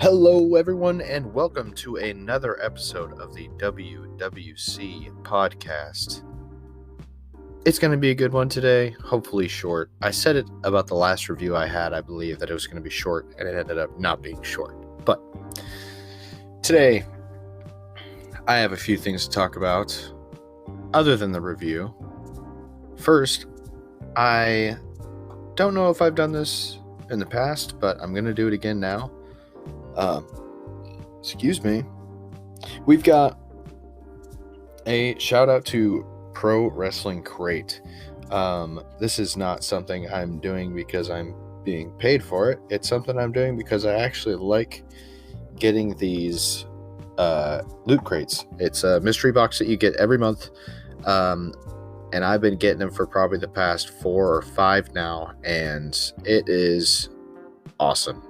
Hello, everyone, and welcome to another episode of the WWC podcast. It's going to be a good one today, hopefully short. I said it about the last review I had, I believe, that it was going to be short, and it ended up not being short. But today, I have a few things to talk about other than the review. First, I don't know if I've done this in the past, but I'm going to do it again now. Excuse me. We've got a shout out to Pro Wrestling Crate. This is not something I'm doing because I'm being paid for it. It's something I'm doing because I actually like getting these loot crates. It's a mystery box that you get every month. And I've been getting them for probably the past 4 or 5 now, and it is awesome.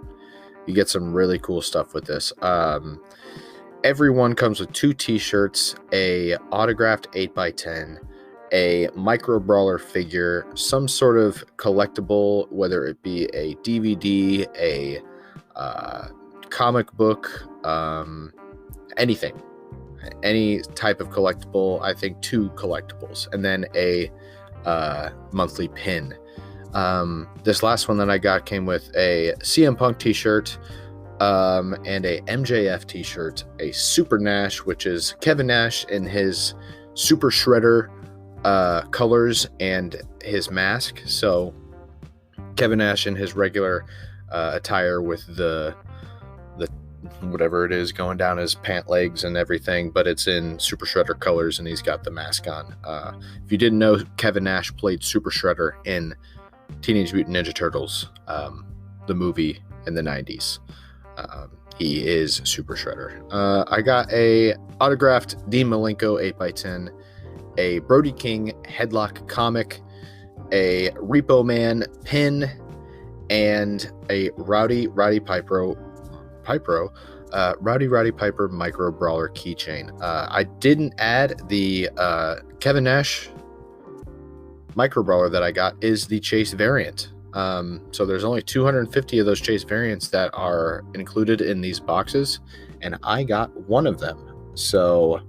You get some really cool stuff with this. Every one comes with 2 t-shirts, a autographed 8x10, a micro brawler figure, some sort of collectible, whether it be a DVD, a comic book, anything. Any type of collectible. I think 2 collectibles, and then a monthly pin. This last one that I got came with a CM Punk t-shirt, and a MJF t-shirt, a Super Nash, which is Kevin Nash in his Super Shredder colors and his mask. So Kevin Nash in his regular attire with the whatever it is going down his pant legs and everything, but it's in Super Shredder colors, and he's got the mask on. If you didn't know, Kevin Nash played Super Shredder in Teenage Mutant Ninja Turtles, the movie in the 90s. He is Super Shredder. I got a autographed Dean Malenko 8x10, a Brody King headlock comic, a Repo Man pin, and a Rowdy Piper micro brawler keychain. I didn't add the Kevin Nash micro brawler that I got is the Chase variant. So there's only 250 of those Chase variants that are included in these boxes, and I got one of them. So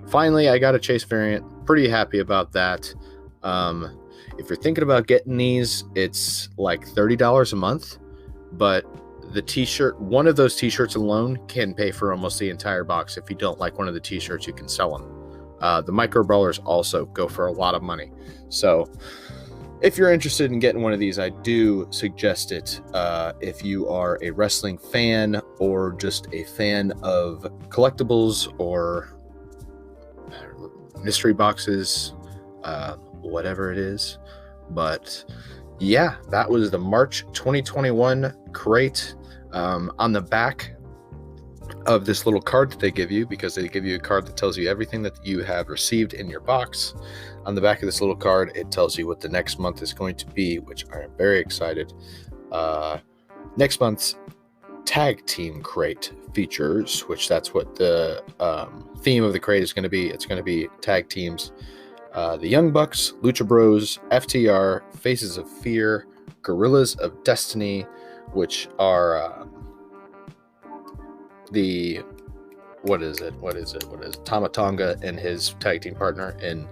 finally I got a Chase variant. Pretty happy about that. If you're thinking about getting these, it's like $30 a month, but the t-shirt, one of those t-shirts alone can pay for almost the entire box. If you don't like one of the t-shirts, you can sell them. The micro brawlers also go for a lot of money. So if you're interested in getting one of these, I do suggest it. If you are a wrestling fan or just a fan of collectibles or mystery boxes, whatever it is. But yeah, that was the March 2021 crate. On the back of this little card that they give you, because they give you a card that tells you everything that you have received in your box. On the back of this little card, it tells you what the next month is going to be, which I am very excited. Next month's tag team crate features, which that's what the theme of the crate is going to be. It's going to be tag teams. The Young Bucks, Lucha Bros, FTR, Faces of Fear, Gorillas of Destiny, which are Tama Tonga and his tag team partner in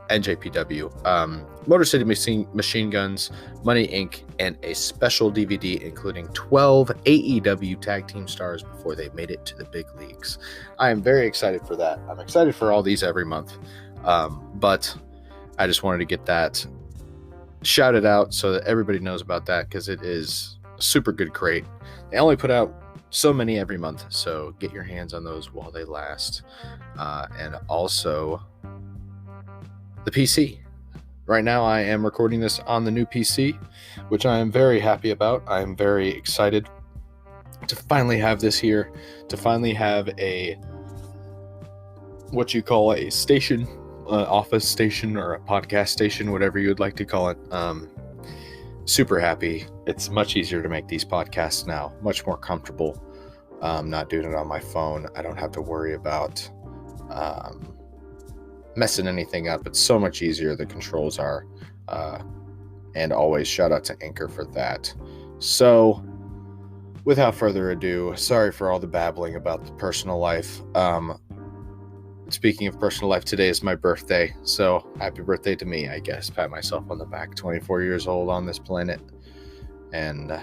NJPW, Motor City Machine Guns, Money Inc., and a special DVD including 12 AEW tag team stars before they made it to the big leagues. I am very excited for that. I'm excited for all these every month, but I just wanted to get that shouted out so that everybody knows about that, because it is a super good crate. They only put out so many every month, so get your hands on those while they last. And also the PC. Right now I am recording this on the new PC, which I am very happy about. I am very excited to finally have this here, to finally have a what you call a station, office station, or a podcast station, whatever you would like to call it. Super happy. It's much easier to make these podcasts now, much more comfortable. Not doing it on my phone. I don't have to worry about messing anything up. It's so much easier. The controls are, and always shout out to Anchor for that. So without further ado, sorry for all the babbling about the personal life. Speaking of personal life, today is my birthday, so happy birthday to me, I guess. Pat myself on the back. 24 years old on this planet. And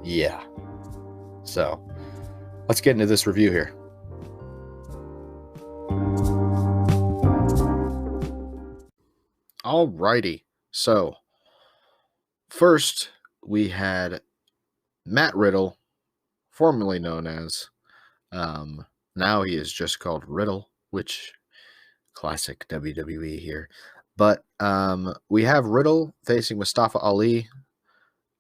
yeah. So let's get into this review here. Alrighty. So first we had Matt Riddle, formerly known as, now he is just called Riddle, which classic WWE here. But we have Riddle facing Mustafa Ali,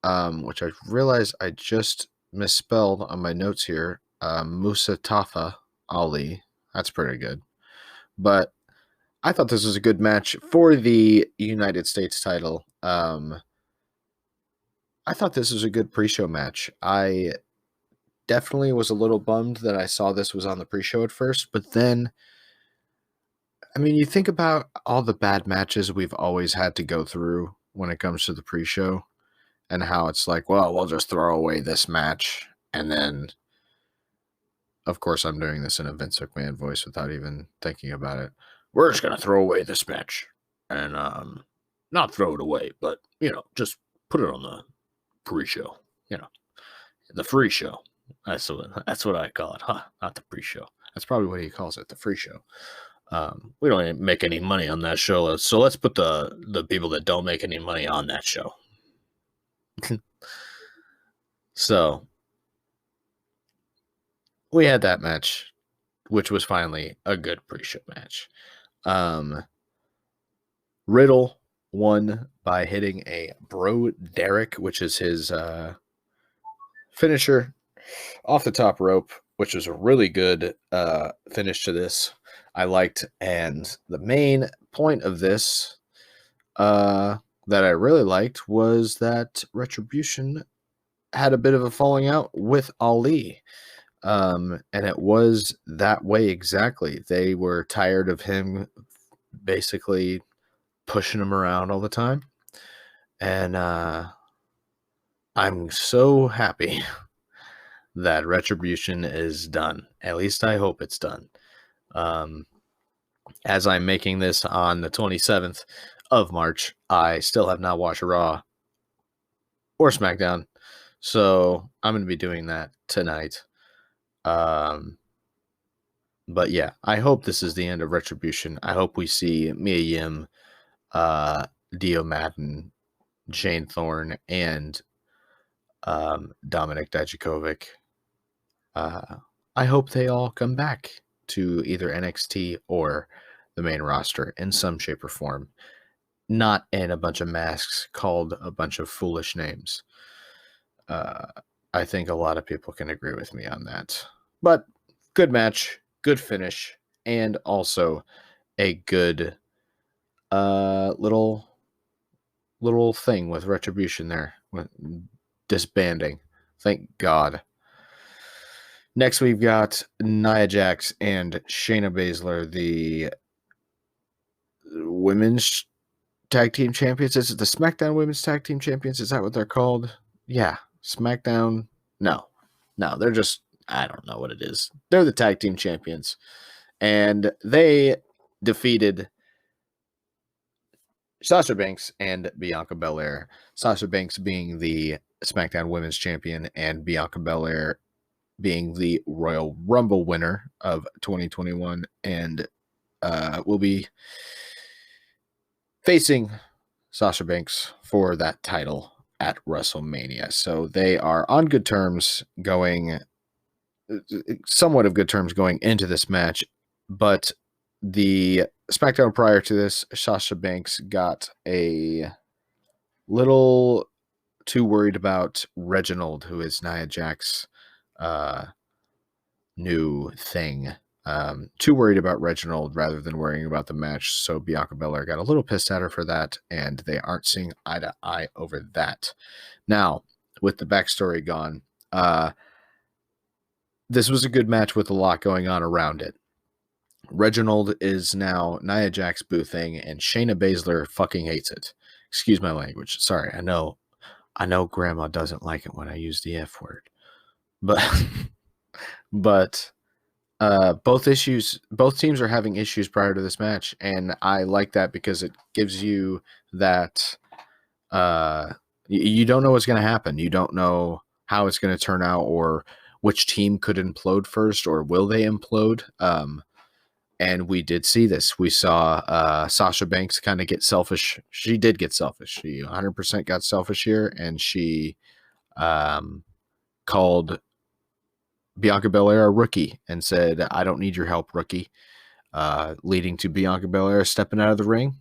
which I realized I just misspelled on my notes here. Mustafa Ali. That's pretty good. But I thought this was a good match for the United States title. I thought this was a good pre-show match. I definitely was a little bummed that I saw this was on the pre-show at first, but then, I mean, you think about all the bad matches we've always had to go through when it comes to the pre-show, and how it's like, well, we'll just throw away this match, and then, of course, I'm doing this in a Vince McMahon voice without even thinking about it. We're just gonna throw away this match, and not throw it away, but just put it on the pre-show, the free show. That's what I call it, huh? Not the pre-show. That's probably what he calls it, the free show. We don't make any money on that show, so let's put the people that don't make any money on that show. So we had that match, which was finally a good pre-show match. Riddle won by hitting a Bro Derek, which is his finisher off the top rope, which was a really good finish to this. I liked, and the main point of this that I really liked was that Retribution had a bit of a falling out with Ali. And it was that way exactly. They were tired of him basically pushing him around all the time. And I'm so happy that Retribution is done. At least I hope it's done. As I'm making this on the 27th of March, I still have not watched Raw or SmackDown. So I'm going to be doing that tonight. But yeah, I hope this is the end of Retribution. I hope we see Mia Yim, Dio Madden, Shane Thorne, and Dominic Dijakovic. I hope they all come back to either NXT or the main roster in some shape or form, not in a bunch of masks called a bunch of foolish names. I think a lot of people can agree with me on that. But good match, good finish, and also a good little thing with Retribution there, with disbanding. Thank God. Next, we've got Nia Jax and Shayna Baszler, the women's tag team champions. Is it the SmackDown Women's Tag Team Champions? Is that what they're called? Yeah. SmackDown? No, they're just, I don't know what it is. They're the tag team champions. And they defeated Sasha Banks and Bianca Belair. Sasha Banks being the SmackDown Women's Champion and Bianca Belair being the Royal Rumble winner of 2021, and will be facing Sasha Banks for that title at WrestleMania. So they are on good terms somewhat of good terms going into this match, but the SmackDown prior to this, Sasha Banks got a little too worried about Reginald, who is Nia Jax's new thing. Too worried about Reginald rather than worrying about the match. So Bianca Belair got a little pissed at her for that, and they aren't seeing eye to eye over that. Now, with the backstory gone, this was a good match with a lot going on around it. Reginald is now Nia Jax boothing, and Shayna Baszler fucking hates it. Excuse my language. Sorry, I know Grandma doesn't like it when I use the F word. but but both teams are having issues prior to this match, and I like that because it gives you that you don't know what's going to happen. You don't know how it's going to turn out, or which team could implode first, or will they implode. And we did see this. We saw Sasha Banks kind of get selfish. She did get selfish. She 100% got selfish here, and she called Bianca Belair a rookie and said, "I don't need your help, rookie," leading to Bianca Belair stepping out of the ring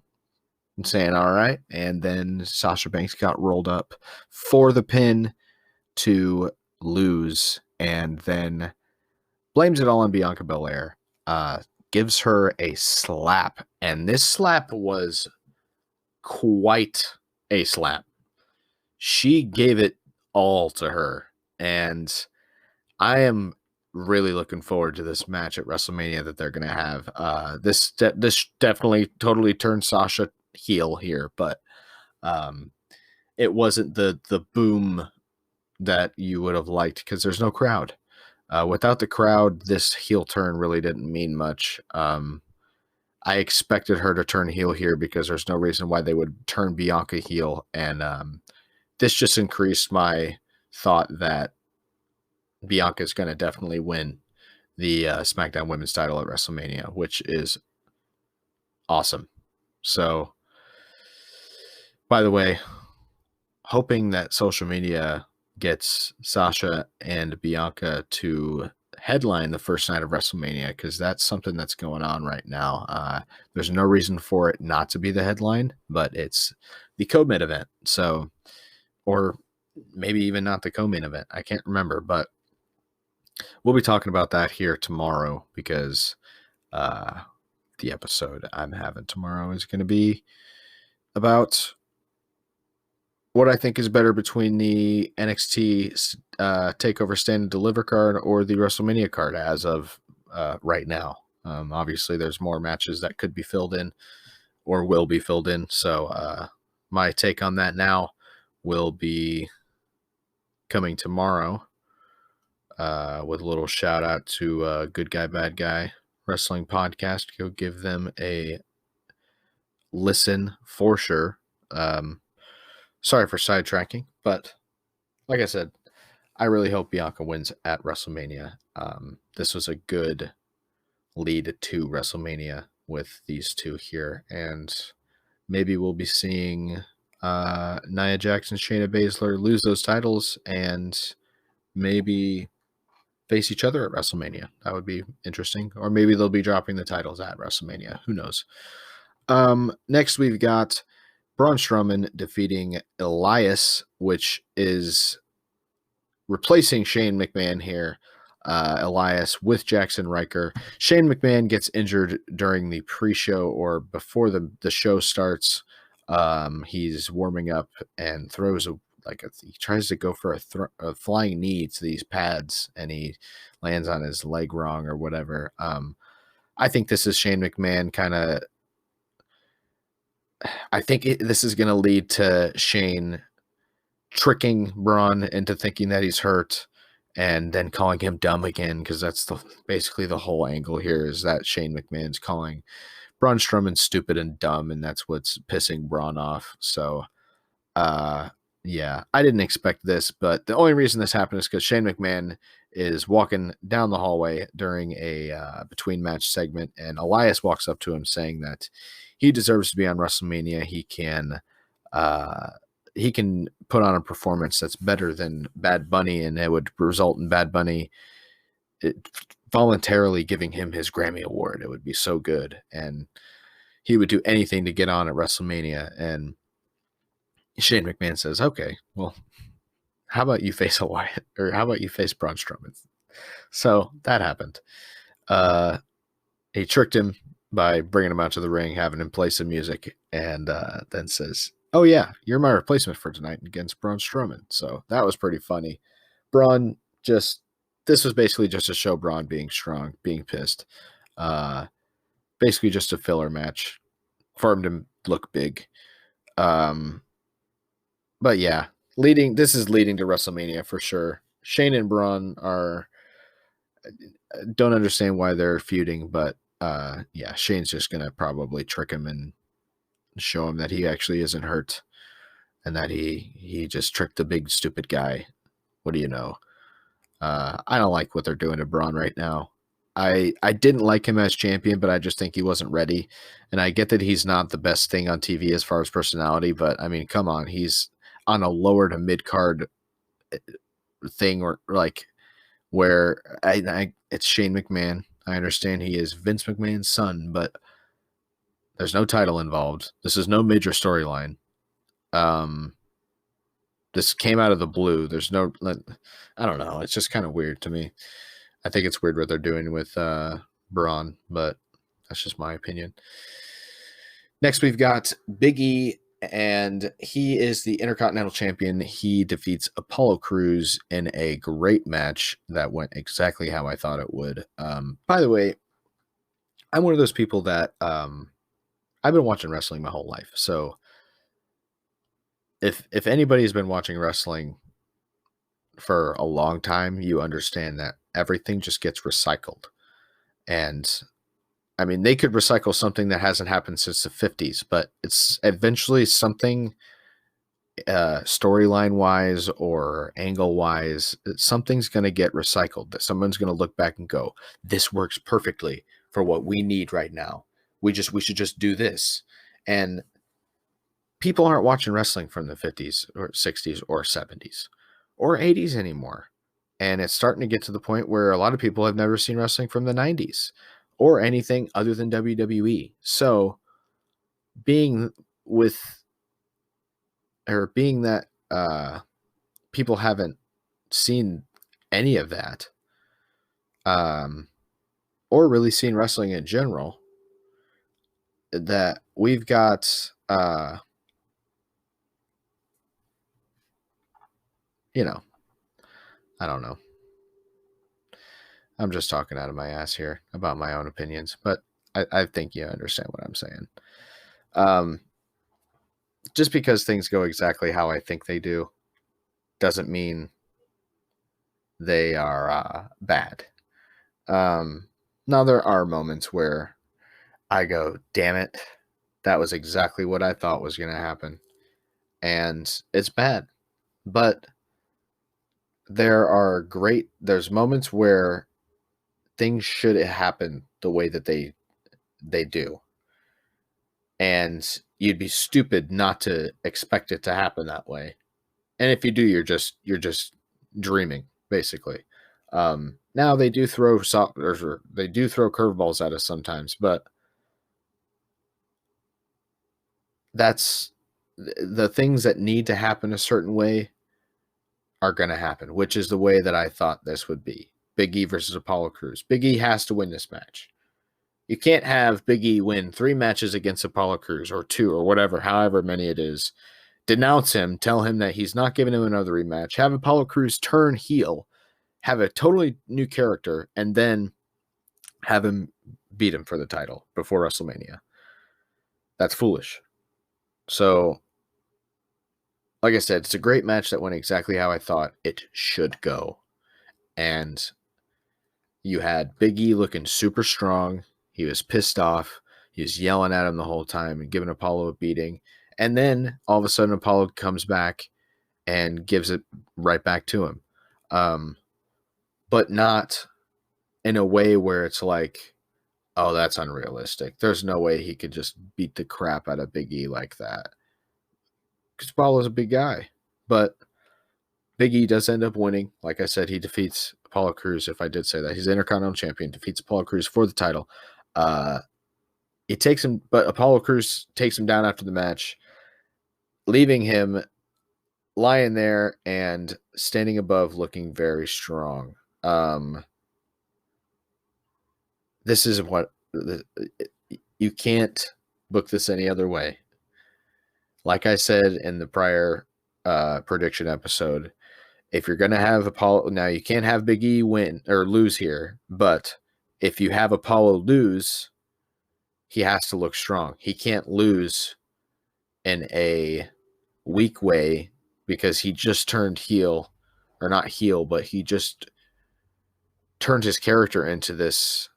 and saying, "All right." And then Sasha Banks got rolled up for the pin to lose, and then blames it all on Bianca Belair. Gives her a slap, and this slap was quite a slap. She gave it all to her, and I am really looking forward to this match at WrestleMania that they're going to have. This definitely totally turned Sasha heel here, but it wasn't the boom that you would have liked because there's no crowd. Without the crowd, this heel turn really didn't mean much. I expected her to turn heel here because there's no reason why they would turn Bianca heel, and this just increased my thought that Bianca is going to definitely win the SmackDown Women's title at WrestleMania, which is awesome. So, by the way, hoping that social media gets Sasha and Bianca to headline the first night of WrestleMania, because that's something that's going on right now. There's no reason for it not to be the headline, but it's the co-main event. So, or maybe even not the co-main event. I can't remember, but we'll be talking about that here tomorrow, because the episode I'm having tomorrow is going to be about what I think is better between the NXT TakeOver Stand and Deliver card or the WrestleMania card as of right now. Obviously, there's more matches that could be filled in or will be filled in. So my take on that now will be coming tomorrow with a little shout out to Good Guy, Bad Guy Wrestling Podcast. Go give them a listen for sure. Sorry for sidetracking, but like I said, I really hope Bianca wins at WrestleMania. This was a good lead to WrestleMania with these two here, and maybe we'll be seeing Nia Jax, Shayna Baszler lose those titles and maybe face each other at WrestleMania. That would be interesting. Or maybe they'll be dropping the titles at WrestleMania. Who knows? Next, we've got Braun Strowman defeating Elias, which is replacing Shane McMahon here. Elias with Jackson Riker. Shane McMahon gets injured during the pre-show or before the show starts. He's warming up and throws he tries to go for a flying knee to these pads, and he lands on his leg wrong or whatever. I think this is Shane McMahon kind of. I think this is going to lead to Shane tricking Braun into thinking that he's hurt and then calling him dumb again, because that's basically the whole angle here, is that Shane McMahon's calling Braun Strowman stupid and dumb, and that's what's pissing Braun off. So, yeah, I didn't expect this, but the only reason this happened is because Shane McMahon is walking down the hallway during a between match segment, and Elias walks up to him saying that he deserves to be on WrestleMania. He can put on a performance that's better than Bad Bunny, and it would result in Bad Bunny voluntarily giving him his Grammy Award. It would be so good, and he would do anything to get on at WrestleMania. And Shane McMahon says, "Okay, well, how about you face Elias, or how about you face Braun Strowman?" So that happened. He tricked him by bringing him out to the ring, having him play some music, and then says, "Oh yeah, you're my replacement for tonight against Braun Strowman." So that was pretty funny. Braun this was basically just to show Braun being strong, being pissed. Basically just a filler match for him to look big. But yeah, this is leading to WrestleMania for sure. Shane and Braun are don't understand why they're feuding, but yeah, Shane's just gonna probably trick him and show him that he actually isn't hurt and that he just tricked the big stupid guy. What do you know? I don't like what they're doing to Braun right now. I didn't like him as champion, but I just think he wasn't ready. And I get that he's not the best thing on TV as far as personality, but I mean, come on, he's on a lower to mid card thing, or like where it's Shane McMahon. I understand he is Vince McMahon's son, but there's no title involved. This is no major storyline. This came out of the blue. There's no, I don't know. It's just kind of weird to me. I think it's weird what they're doing with Braun, but that's just my opinion. Next, we've got Big E, and he is the Intercontinental Champion. He defeats Apollo Crews in a great match that went exactly how I thought it would. By the way, I'm one of those people that I've been watching wrestling my whole life. So if anybody's been watching wrestling for a long time, you understand that everything just gets recycled. And I mean, they could recycle something that hasn't happened since the 50s, but it's eventually something storyline wise or angle wise, something's going to get recycled, that someone's going to look back and go, this works perfectly for what we need right now. We should just do this. And people aren't watching wrestling from the 50s or 60s or 70s or 80s anymore. And it's starting to get to the point where a lot of people have never seen wrestling from the 90s or anything other than WWE. So being that people haven't seen any of that, or really seen wrestling in general, that we've got, I don't know. I'm just talking out of my ass here about my own opinions, but I think you understand what I'm saying. Just because things go exactly how I think they do doesn't mean they are bad. Now, there are moments where I go, damn it, that was exactly what I thought was going to happen. And it's bad. But there's moments where things should happen the way that they do. And you'd be stupid not to expect it to happen that way. And if you do, you're just dreaming, basically. Now they do throw curveballs at us sometimes, but that's the things that need to happen a certain way are going to happen, which is the way that I thought this would be. Big E versus Apollo Crews. Big E has to win this match. You can't have Big E win 3 matches against Apollo Crews, or 2, or whatever, however many it is. Denounce him, tell him that he's not giving him another rematch, have Apollo Crews turn heel, have a totally new character, and then have him beat him for the title before WrestleMania. That's foolish. So, like I said, it's a great match that went exactly how I thought it should go. And you had Big E looking super strong. He was pissed off. He was yelling at him the whole time and giving Apollo a beating. And then all of a sudden Apollo comes back and gives it right back to him. But not in a way where it's like, oh, that's unrealistic. There's no way he could just beat the crap out of Big E like that. Because Apollo's a big guy. But Big E does end up winning. Like I said, he defeats Apollo Crews, if I did say that. He's the Intercontinental Champion, defeats Apollo Crews for the title. He takes him, but Apollo Crews takes him down after the match, leaving him lying there and standing above looking very strong. This is what you can't book this any other way. Like I said in the prior prediction episode, if you're going to have Apollo, now you can't have Big E win or lose here, but if you have Apollo lose, he has to look strong. He can't lose in a weak way because he just turned heel or not heel, but he just turned his character into this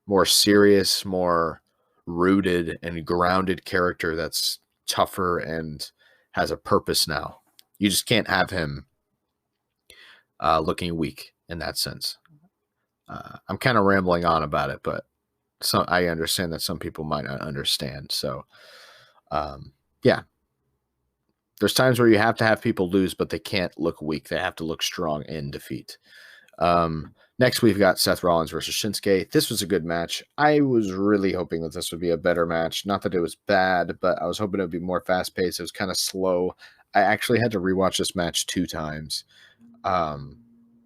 more serious, more rooted and grounded character that's tougher and has a purpose now. You just can't have him looking weak in that sense. I'm kind of rambling on about it, but I understand that some people might not understand. So, yeah. There's times where you have to have people lose, but they can't look weak. They have to look strong in defeat. Next, we've got Seth Rollins versus Shinsuke. This was a good match. I was really hoping that this would be a better match. Not that it was bad, but I was hoping it would be more fast-paced. It was kind of slow. I actually had to rewatch this match 2 times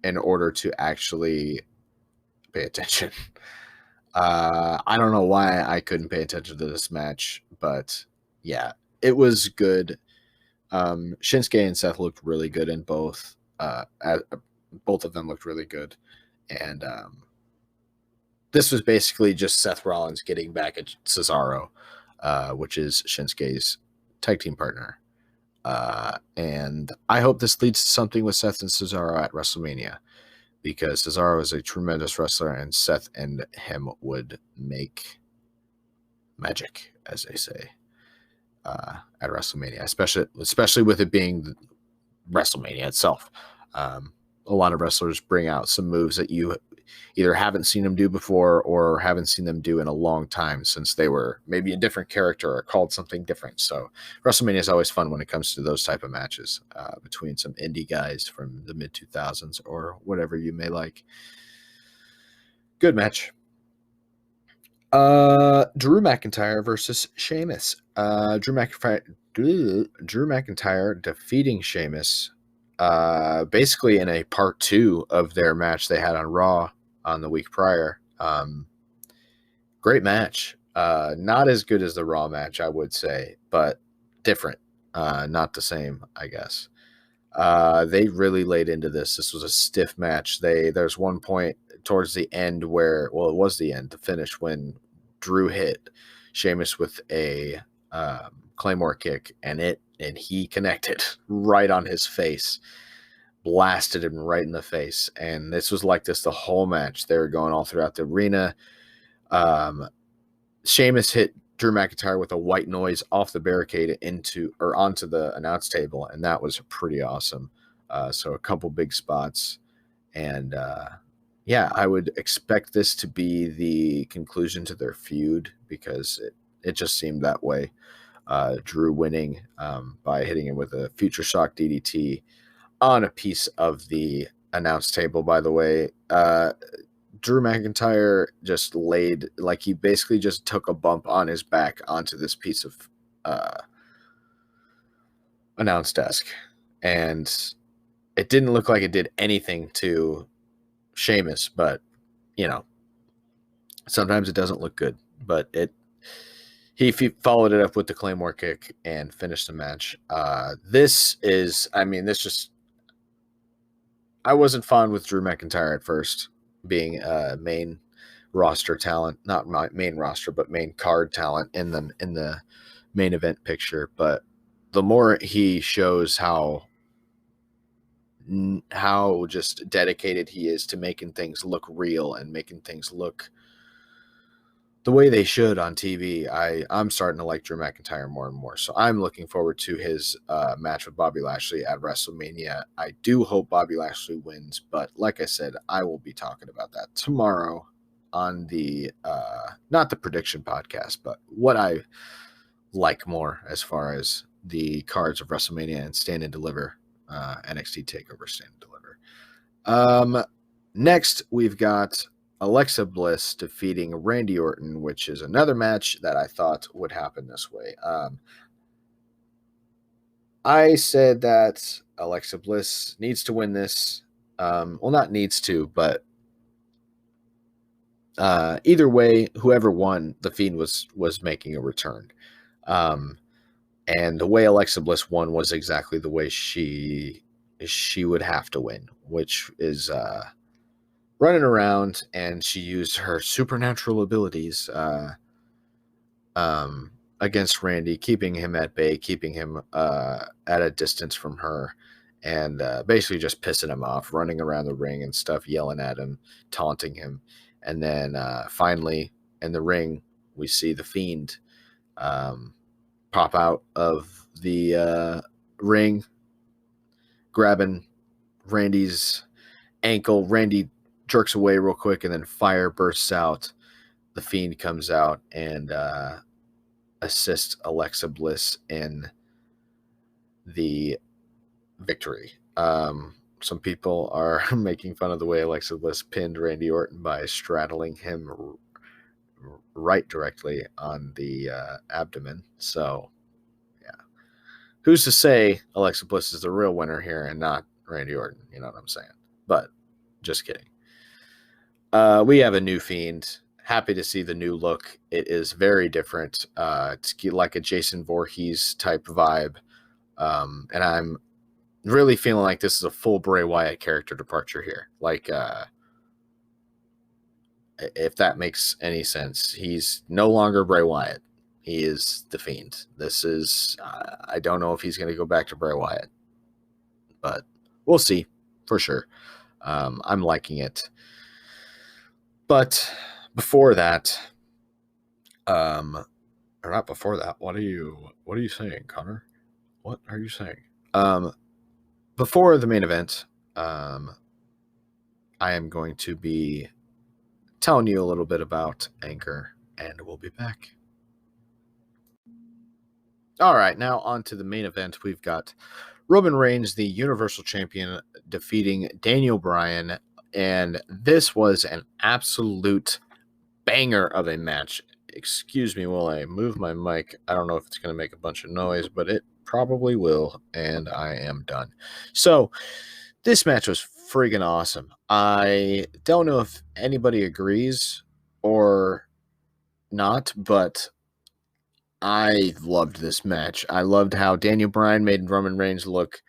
in order to actually pay attention. I don't know why I couldn't pay attention to this match, but yeah, it was good. Shinsuke and Seth looked really good in both. Both of them looked really good. And this was basically just Seth Rollins getting back at Cesaro, which is Shinsuke's tag team partner. And I hope this leads to something with Seth and Cesaro at WrestleMania, because Cesaro is a tremendous wrestler, and Seth and him would make magic, as they say, at WrestleMania, especially with it being WrestleMania itself. A lot of wrestlers bring out some moves that you either haven't seen them do before or haven't seen them do in a long time, since they were maybe a different character or called something different. So WrestleMania is always fun when it comes to those type of matches between some indie guys from the mid 2000s or whatever you may like. Good match. Drew McIntyre versus Sheamus. Drew McIntyre defeating Sheamus basically in a part 2 of their match they had on Raw on the week prior. Great match. Not as good as the Raw match, I would say, but different. Not the same, I guess. They really laid into this. This was a stiff match. There's one point towards the end where, well, it was the end, the finish, when Drew hit Sheamus with a Claymore kick, and he connected right on his face, blasted him right in the face. And this was like this the whole match. They were going all throughout the arena. Sheamus hit Drew McIntyre with a white noise off the barricade onto the announce table, and that was pretty awesome. So a couple big spots, and yeah, I would expect this to be the conclusion to their feud, because it just seemed that way. Drew winning by hitting him with a Future Shock DDT on a piece of the announce table, by the way. Drew McIntyre just he basically just took a bump on his back onto this piece of announce desk. And it didn't look like it did anything to Sheamus, but, sometimes it doesn't look good. But he followed it up with the Claymore kick and finished the match. I wasn't fond with Drew McIntyre at first, being main roster talent, not main roster, but main card talent in the main event picture. But the more he shows how just dedicated he is to making things look real and making things look the way they should on TV, I'm starting to like Drew McIntyre more and more. So I'm looking forward to his match with Bobby Lashley at WrestleMania. I do hope Bobby Lashley wins, but like I said, I will be talking about that tomorrow on the not the prediction podcast, but what I like more as far as the cards of WrestleMania and Stand and Deliver, NXT TakeOver Stand and Deliver. Next, we've got Alexa Bliss defeating Randy Orton, which is another match that I thought would happen this way. I said that Alexa Bliss needs to win this. Well, not needs to, but either way, whoever won, the Fiend was making a return. And the way Alexa Bliss won was exactly the way she would have to win, which is running around, and she used her supernatural abilities against Randy, keeping him at bay, keeping him at a distance from her, and basically just pissing him off, running around the ring and stuff, yelling at him, taunting him. And then finally in the ring, we see the Fiend pop out of the ring, grabbing Randy's ankle. Randy jerks away real quick, and then fire bursts out. The Fiend comes out and assists Alexa Bliss in the victory. Some people are making fun of the way Alexa Bliss pinned Randy Orton by straddling him right directly on the abdomen. So, yeah. Who's to say Alexa Bliss is the real winner here and not Randy Orton? You know what I'm saying? But just kidding. We have a new Fiend. Happy to see the new look. It is very different. It's like a Jason Voorhees type vibe. And I'm really feeling like this is a full Bray Wyatt character departure here. Like, if that makes any sense, he's no longer Bray Wyatt. He is the Fiend. This is, I don't know if he's going to go back to Bray Wyatt, but we'll see for sure. I'm liking it. But before that, or not before that, what are you saying, Connor? What are you saying? Before the main event, I am going to be telling you a little bit about Anchor, and we'll be back. All right, now on to the main event. We've got Roman Reigns, the Universal Champion, defeating Daniel Bryan, and this was an absolute banger of a match. Excuse me while I move my mic. I don't know if it's going to make a bunch of noise, but it probably will, and I am done. So, this match was friggin' awesome. I don't know if anybody agrees or not, but I loved this match. I loved how Daniel Bryan made Roman Reigns look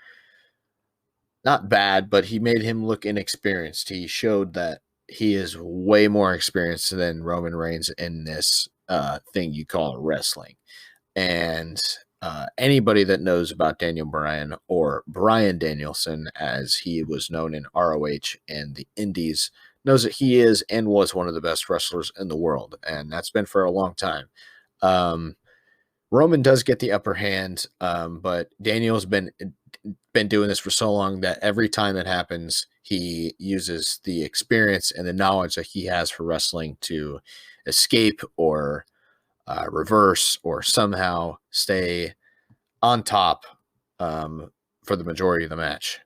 not bad, but he made him look inexperienced. He showed that he is way more experienced than Roman Reigns in this thing you call wrestling. And anybody that knows about Daniel Bryan, or Bryan Danielson, as he was known in ROH and the Indies, knows that he is and was one of the best wrestlers in the world. And that's been for a long time. Roman does get the upper hand, but Daniel's been doing this for so long that every time it happens, he uses the experience and the knowledge that he has for wrestling to escape or reverse or somehow stay on top for the majority of the match.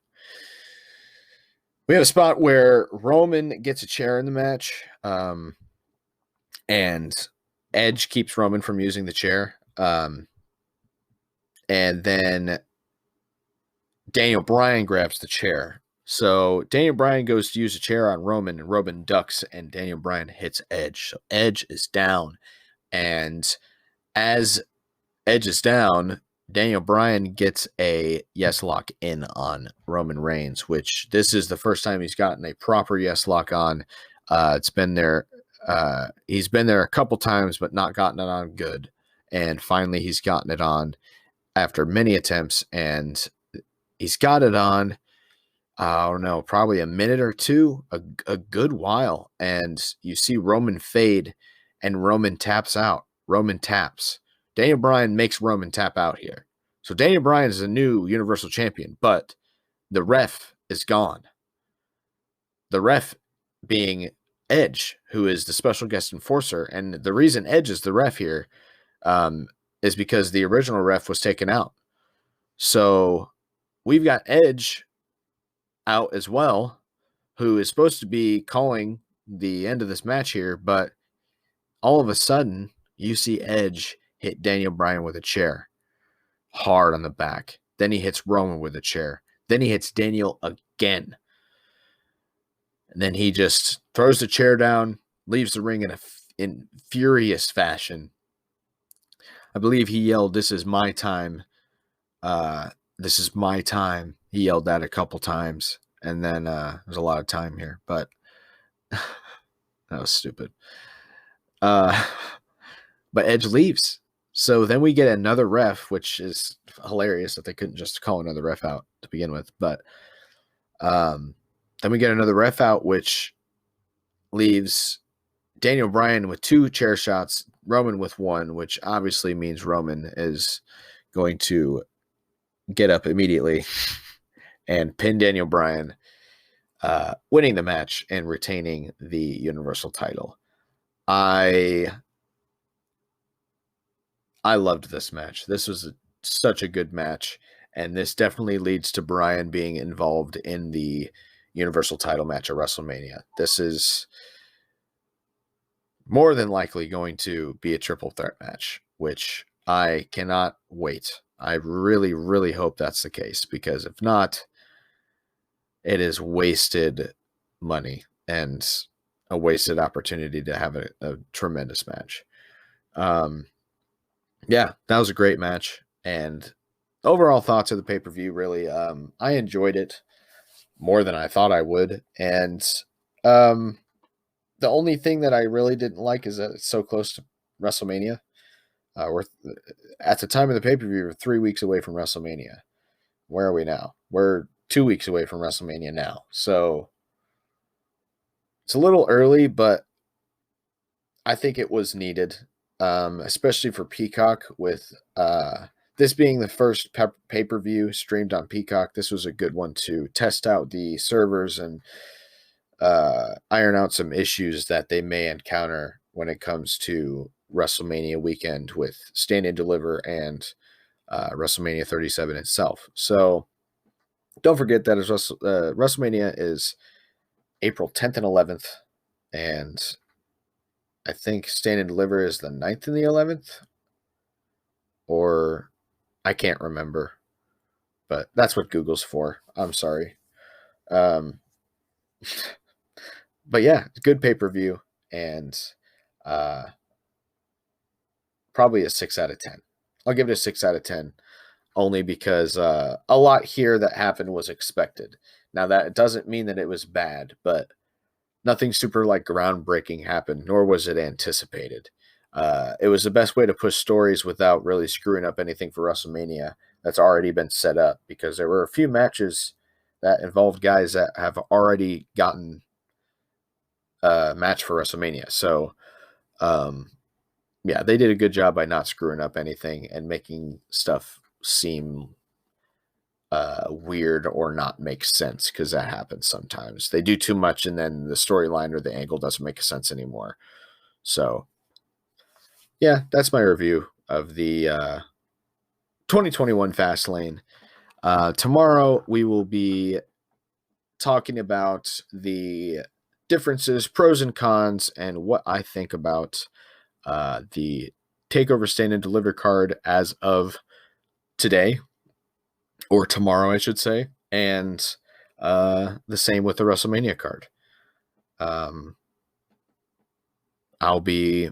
We have a spot where Roman gets a chair in the match, and Edge keeps Roman from using the chair. And then Daniel Bryan grabs the chair. So Daniel Bryan goes to use a chair on Roman, and Roman ducks, and Daniel Bryan hits Edge. So Edge is down. And as Edge is down, Daniel Bryan gets a yes lock in on Roman Reigns, which this is the first time he's gotten a proper yes lock on. It's been there. He's been there a couple times, but not gotten it on good. And finally, he's gotten it on after many attempts, and he's got it on, I don't know, probably a minute or two, a good while. And you see Roman fade, and Roman taps out. Roman taps. Daniel Bryan makes Roman tap out here. So Daniel Bryan is a new Universal Champion, but the ref is gone. The ref being Edge, who is the special guest enforcer. And the reason Edge is the ref here is because the original ref was taken out. So we've got Edge out as well, who is supposed to be calling the end of this match here, but all of a sudden, you see Edge hit Daniel Bryan with a chair hard on the back. Then he hits Roman with a chair. Then he hits Daniel again. And then he just throws the chair down, leaves the ring in furious fashion. I believe he yelled, "This is my time. This is my time." He yelled that a couple times. And then there's a lot of time here, but that was stupid. But Edge leaves. So then we get another ref, which is hilarious that they couldn't just call another ref out to begin with. But then we get another ref out, which leaves Daniel Bryan with 2 chair shots, Roman with 1, which obviously means Roman is going to get up immediately and pin Daniel Bryan, winning the match and retaining the Universal title. I loved this match. This was such a good match, and this definitely leads to Bryan being involved in the Universal title match at WrestleMania. This is more than likely going to be a triple threat match, which I cannot wait. I really, really hope that's the case, because if not, it is wasted money and a wasted opportunity to have a tremendous match. Yeah, that was a great match. And overall thoughts of the pay-per-view, really, I enjoyed it more than I thought I would. And the only thing that I really didn't like is that it's so close to WrestleMania. We're at the time of the pay-per-view, we're 3 weeks away from WrestleMania. Where are we now? We're 2 weeks away from WrestleMania now. So it's a little early, but I think it was needed, especially for Peacock. With this being the first pay-per-view streamed on Peacock, this was a good one to test out the servers and iron out some issues that they may encounter when it comes to WrestleMania weekend with Stand and Deliver and WrestleMania 37 itself. So don't forget that WrestleMania is April 10th and 11th, and I think Stand and Deliver is the 9th and the 11th, or I can't remember, but that's what Google's for. I'm sorry. But yeah, good pay-per-view, and probably a 6 out of 10. I'll give it a 6 out of 10, only because a lot here that happened was expected. Now, that doesn't mean that it was bad, but nothing super like groundbreaking happened, nor was it anticipated. It was the best way to push stories without really screwing up anything for WrestleMania that's already been set up, because there were a few matches that involved guys that have already gotten a match for WrestleMania. So, yeah, they did a good job by not screwing up anything and making stuff seem weird or not make sense, because that happens sometimes. They do too much and then the storyline or the angle doesn't make sense anymore. So, yeah, that's my review of the 2021 FastLane. Tomorrow we will be talking about the differences, pros and cons, and what I think about the TakeOver Stand and Deliver card as of today, or tomorrow, I should say, and the same with the WrestleMania card. I'll be,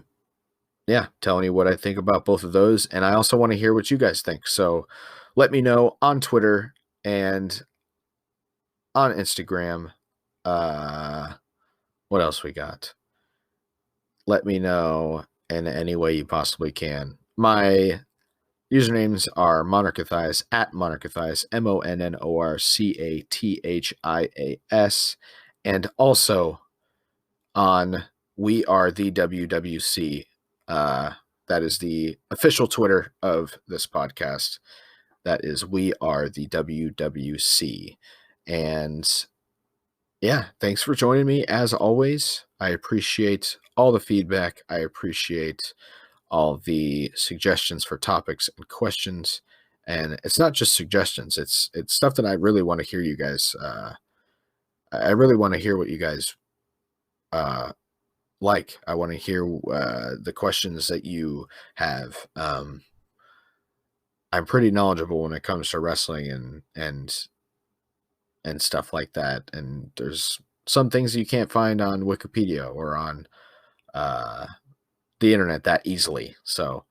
telling you what I think about both of those, and I also want to hear what you guys think. So let me know on Twitter and on Instagram. What else we got? Let me know in any way you possibly can. My usernames are Monarchathias, at Monarchathias, MONNORCATHIAS, and also on We Are the WWC. That is the official Twitter of this podcast. That is We Are the WWC. And yeah, thanks for joining me as always. I appreciate all the feedback. I appreciate all the suggestions for topics and questions. And it's not just suggestions. It's stuff that I really want to hear you guys. I really want to hear what you guys like. I want to hear the questions that you have. I'm pretty knowledgeable when it comes to wrestling and stuff like that. And there's some things you can't find on Wikipedia or on the internet that easily. So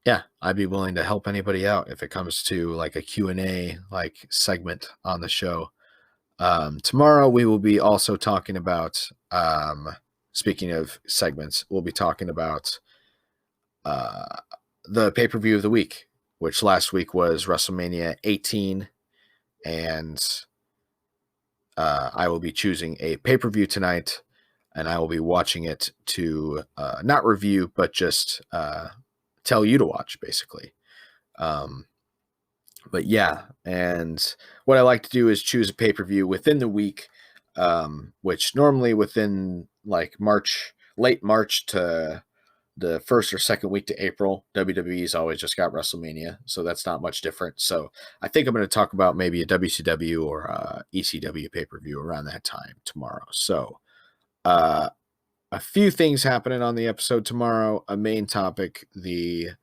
yeah, I'd be willing to help anybody out if it comes to like a Q&A like segment on the show. Tomorrow we will be also talking about, speaking of segments, we'll be talking about the pay-per-view of the week, which last week was WrestleMania 18, and I will be choosing a pay-per-view tonight, and I will be watching it to not review, but just tell you to watch, basically. But yeah, and what I like to do is choose a pay-per-view within the week, which normally within like late March to the first or second week to April, WWE's always just got WrestleMania, so that's not much different. So I think I'm going to talk about maybe a WCW or a ECW pay-per-view around that time tomorrow. So a few things happening on the episode tomorrow. A main topic, the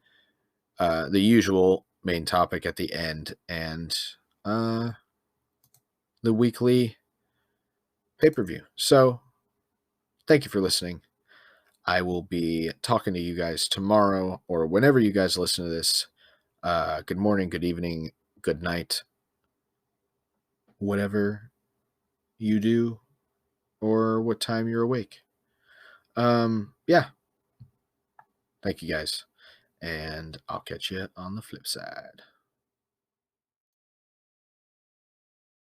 usual main topic at the end, and the weekly pay-per-view. So thank you for listening. I will be talking to you guys tomorrow or whenever you guys listen to this. Good morning, good evening, good night, whatever you do or what time you're awake. Yeah. Thank you guys, and I'll catch you on the flip side.